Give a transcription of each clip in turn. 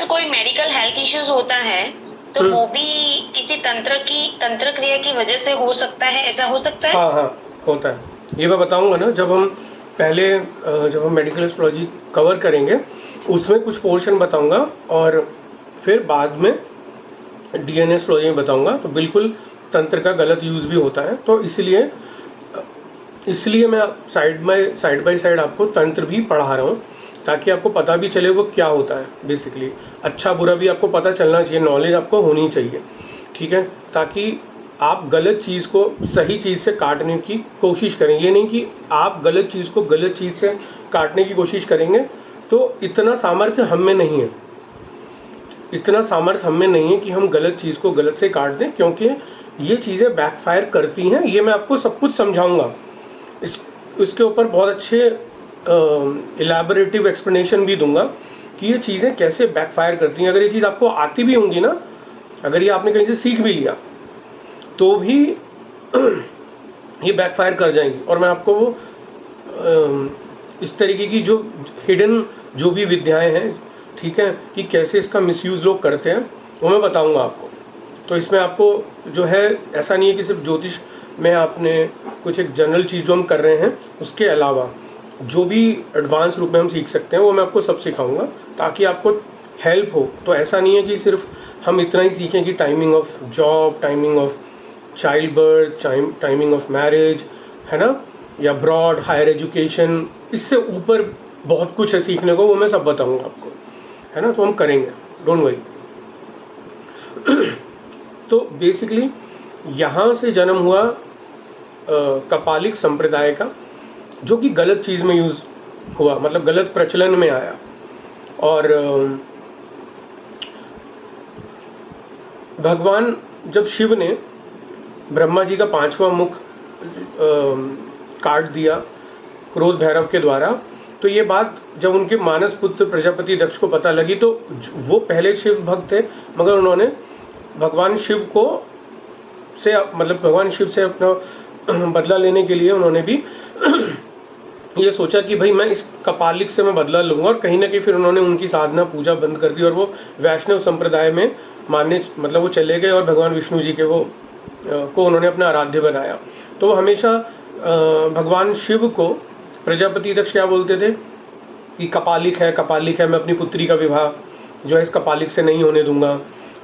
अगर कोई medical health issues होता है तो वो भी किसी तंत्र क्रिया की वजह से हो सकता है, ऐसा हो सकता है? हाँ हाँ होता है। ये मैं बताऊंगा ना, जब हम पहले जब हम मेडिकल एस्ट्रोलॉजी कवर करेंगे उसमें कुछ पोर्शन बताऊंगा, और फिर बाद में डीएनए एस्ट्रोलॉजी में बताऊंगा। तो बिल्कुल तंत्र का गलत यूज़ भी होता है, तो इसलिए मैं साइड बाय साइड आपको तंत्र भी पढ़ा रहा हूँ, ताकि आपको पता भी चले वो क्या होता है। बेसिकली अच्छा बुरा भी आपको पता चलना चाहिए, नॉलेज आपको होनी चाहिए, ठीक है, ताकि आप गलत चीज़ को सही चीज़ से काटने की कोशिश करें। ये नहीं कि आप गलत चीज़ को गलत चीज़ से काटने की कोशिश करेंगे, तो इतना सामर्थ्य हम में नहीं है, कि हम गलत चीज़ को गलत से काट दें, क्योंकि ये चीज़ें बैकफायर करती हैं। ये मैं आपको सब कुछ समझाऊंगा, इसके ऊपर बहुत अच्छे इलैबोरेटिव एक्सप्लेनेशन भी दूंगा कि ये चीज़ें कैसे बैकफायर करती हैं। अगर ये चीज़ आपको आती भी होंगी ना, अगर ये आपने कहीं से सीख भी लिया, तो भी ये बैकफायर कर जाएंगी। और मैं आपको वो इस तरीके की जो हिडन जो भी विद्याएं हैं, ठीक है, कि कैसे इसका मिसयूज़ लोग करते हैं, वो मैं बताऊंगा आपको। तो इसमें आपको जो है, ऐसा नहीं है कि सिर्फ ज्योतिष में आपने कुछ एक जनरल चीज़ जो हम कर रहे हैं, उसके अलावा जो भी एडवांस रूप में हम सीख सकते हैं वो मैं आपको सब सिखाऊंगा, ताकि आपको हेल्प हो। तो ऐसा नहीं है कि सिर्फ हम इतना ही सीखें कि timing of job, timing of child birth, timing of marriage, है ना, या ब्रॉड हायर एजुकेशन, इससे ऊपर बहुत कुछ है सीखने को, वो मैं सब बताऊंगा आपको, है ना। तो हम करेंगे, डोंट वरी। तो बेसिकली यहाँ से जन्म हुआ कपालिक संप्रदाय का, जो कि गलत चीज़ में यूज़ हुआ, मतलब गलत प्रचलन में आया। और भगवान जब शिव ने ब्रह्मा जी का 5वां मुख काट दिया क्रोध भैरव के द्वारा, तो ये बात जब उनके मानस पुत्र प्रजापति दक्ष को पता लगी, तो वो पहले शिव भक्त थे, मगर उन्होंने भगवान शिव से अपना बदला लेने के लिए उन्होंने भी ये सोचा कि भाई मैं इस कपालिक से मैं बदला लूँगा। और कहीं ना कहीं फिर उन्होंने उनकी साधना पूजा बंद कर दी, और वो वैष्णव संप्रदाय में मतलब वो चले गए, और भगवान विष्णु जी के को उन्होंने अपना आराध्य बनाया। तो वो हमेशा भगवान शिव को प्रजापति दक्ष क्या बोलते थे कि कपालिक है, मैं अपनी पुत्री का विवाह जो है इस कपालिक से नहीं होने दूंगा,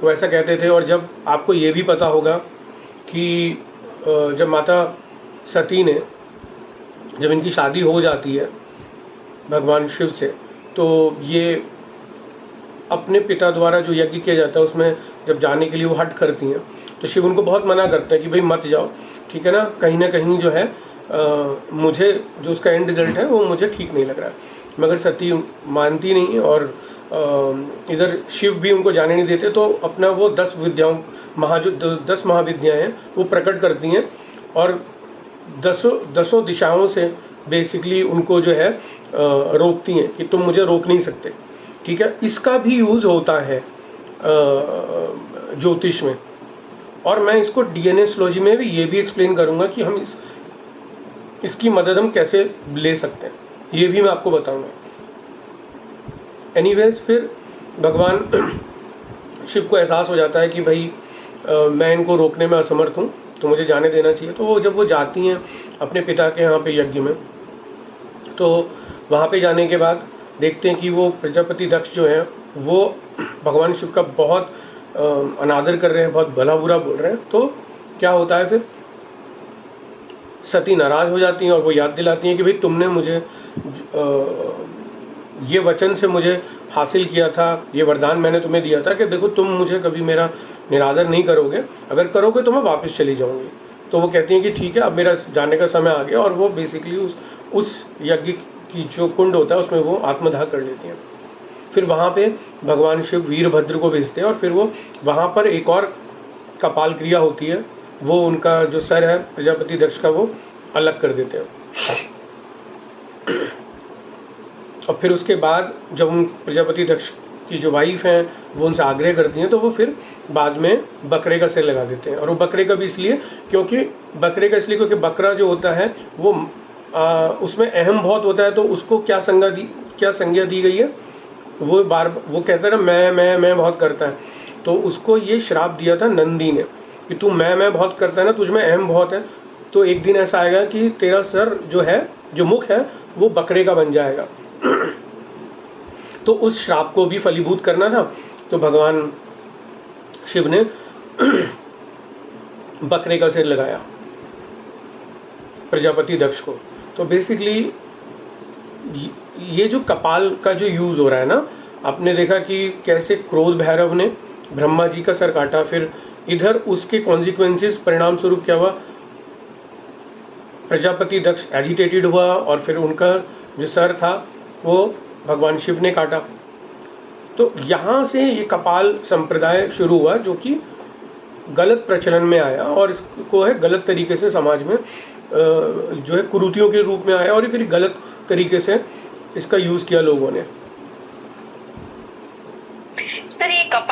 वो ऐसा कहते थे। और जब आपको ये भी पता होगा कि जब माता सती ने, जब इनकी शादी हो जाती है भगवान शिव से, तो ये अपने पिता द्वारा जो यज्ञ किया जाता है उसमें जब जाने के लिए वो हट करती हैं, तो शिव उनको बहुत मना करते हैं कि भाई मत जाओ, ठीक है ना, कहीं ना कहीं जो है मुझे जो उसका एंड रिजल्ट है वो मुझे ठीक नहीं लग रहा है। मगर सती मानती नहीं, और इधर शिव भी उनको जाने नहीं देते। तो अपना वो 10 विद्याओं 10 महाविद्याएँ हैं वो प्रकट करती हैं, और दसों दिशाओं से बेसिकली उनको जो है रोकती हैं कि तुम मुझे रोक नहीं सकते, ठीक है। इसका भी यूज़ होता है ज्योतिष में, और मैं इसको डीएनए एस्ट्रोलॉजी में भी ये भी एक्सप्लेन करूँगा कि हम इसकी मदद हम कैसे ले सकते हैं, ये भी मैं आपको बताऊँगा। एनीवेज, फिर भगवान शिव को एहसास हो जाता है कि भाई मैं इनको रोकने में असमर्थ हूँ, तो मुझे जाने देना चाहिए। तो जब वो जाती हैं अपने पिता के यहाँ पे यज्ञ में, तो वहाँ पे जाने के बाद देखते हैं कि वो प्रजापति दक्ष जो हैं वो भगवान शिव का बहुत अनादर कर रहे हैं, बहुत भला बुरा बोल रहे हैं। तो क्या होता है, फिर सती नाराज़ हो जाती हैं, और वो याद दिलाती हैं कि भाई तुमने मुझे ये वचन से मुझे हासिल किया था, ये वरदान मैंने तुम्हें दिया था कि देखो तुम मुझे कभी मेरा निरादर नहीं करोगे, अगर करोगे तो मैं वापस चली जाऊंगी। तो वो कहती हैं कि ठीक है, अब मेरा जाने का समय आ गया, और वो बेसिकली उस यज्ञ की जो कुंड होता है उसमें वो आत्मदाह कर लेती हैं। फिर वहाँ पे भगवान शिव वीरभद्र को भेजते हैं, और फिर वो वहाँ पर एक और कपाल क्रिया होती है, वो उनका जो सर है प्रजापति दक्ष का वो अलग कर देते हैं। और फिर उसके बाद जब उन प्रजापति दक्ष की जो वाइफ हैं वो उनसे आग्रह करती हैं, तो वो फिर बाद में बकरे का सिर लगा देते हैं। और वो बकरे का भी इसलिए क्योंकि बकरा जो होता है वो उसमें अहम बहुत होता है, तो उसको क्या संज्ञा दी गई है, वो कहता है ना मैं बहुत करता है, तो उसको ये श्राप दिया था नंदी ने कि तू मैं बहुत करता है ना, तुझ में अहम बहुत है, तो एक दिन ऐसा आएगा कि तेरा सर जो है, जो मुख है, वो बकरे का बन जाएगा। तो उस श्राप को भी फलीभूत करना था, तो भगवान शिव ने बकरे का सिर लगाया प्रजापति दक्ष को। तो बेसिकली ये जो कपाल का जो यूज़ हो रहा है ना, आपने देखा कि कैसे क्रोध भैरव ने ब्रह्मा जी का सर काटा, फिर इधर उसके कॉन्सिक्वेंसेस परिणाम स्वरूप क्या हुआ, प्रजापति दक्ष एजिटेटेड हुआ और फिर उनका जो सर था वो भगवान शिव ने काटा। तो यहाँ से ये कपाल संप्रदाय शुरू हुआ, जो कि गलत प्रचलन में आया और इसको है गलत तरीके से समाज में जो है कुरीतियों के रूप में आया, और फिर गलत तरीके से इसका यूज़ किया लोगों ने। सर ये कपाल